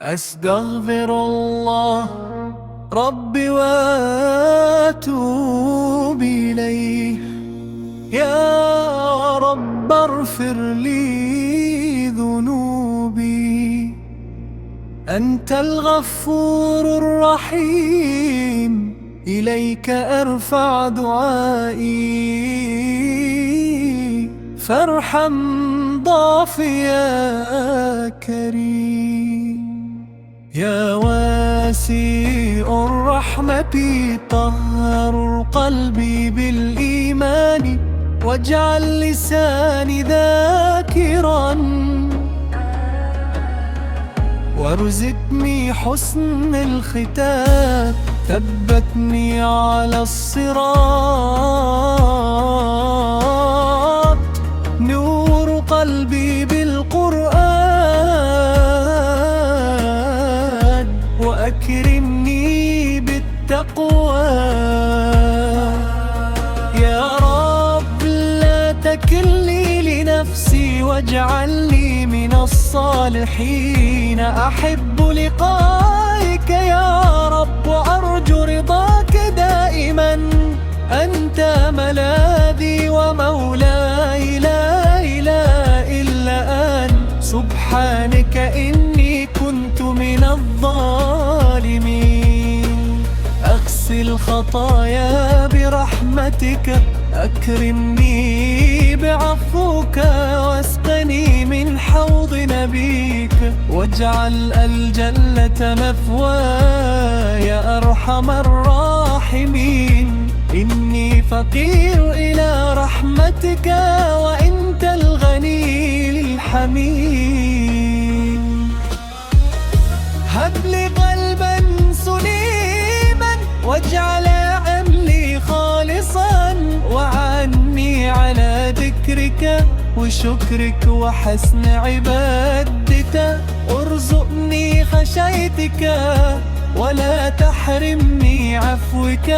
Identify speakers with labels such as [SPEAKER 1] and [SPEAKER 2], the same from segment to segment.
[SPEAKER 1] أستغفر الله ربي وأتوب إليه. يا رب اغفر لي ذنوبي، أنت الغفور الرحيم، إليك أرفع دعائي، فارحم ضعفي يا كريم. يا واسع الرحمة طهر قلبي بالإيمان، واجعل لساني ذاكرا، وارزقني حسن الختام، ثبتني على الصراط، نور قلبي بالقرآن، وأكرمني بالتقوى. يا رب لا تكلني لنفسي، واجعلني من الصالحين، أحب لقائك يا رب، وأرجو رضاك دائما، أنت ملاذي ومولاي، لا إله إلا أنت، سبحانك إني كنت من الظالمين. أغسل خطايا برحمتك، أكرمني بعفوك، واسقني من حوض نبيك، واجعل الجنة مثواي يا أرحم الراحمين. إني فقير إلى رحمتك، وأنت الغني الحميد. هب لي قلبا سليما، واجعل عملي خالصا، وعني على ذكرك وشكرك وحسن عبادتك. ارزقني خشيتك ولا تحرمني عفوك،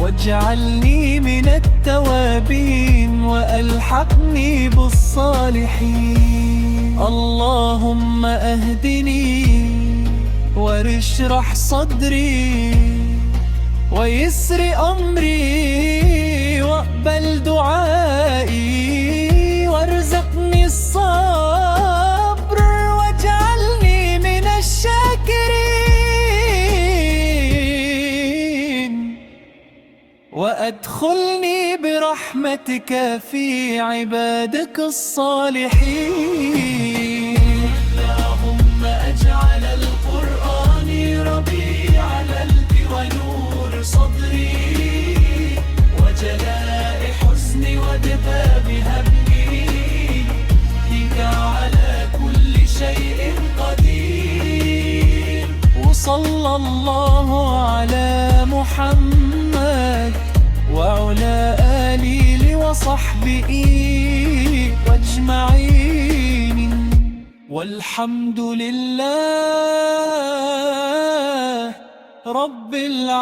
[SPEAKER 1] واجعلني من التوابين، وألحقني بالصالحين. اللهم أهدني واشرح صدري، ويسر أمري، واقبل دعائي، وارزقني الصبر، واجعلني من الشاكرين، وأدخلني برحمتك في عبادك الصالحين. اللهم أجعل القرآن ربيع قلبي ونور صدري، وجلاء حزني وذهاب همي، بك على كل شيء قدير. وصلى الله على محمد وعلى آله وصحبه واجمعين، والحمد لله رب العالمين.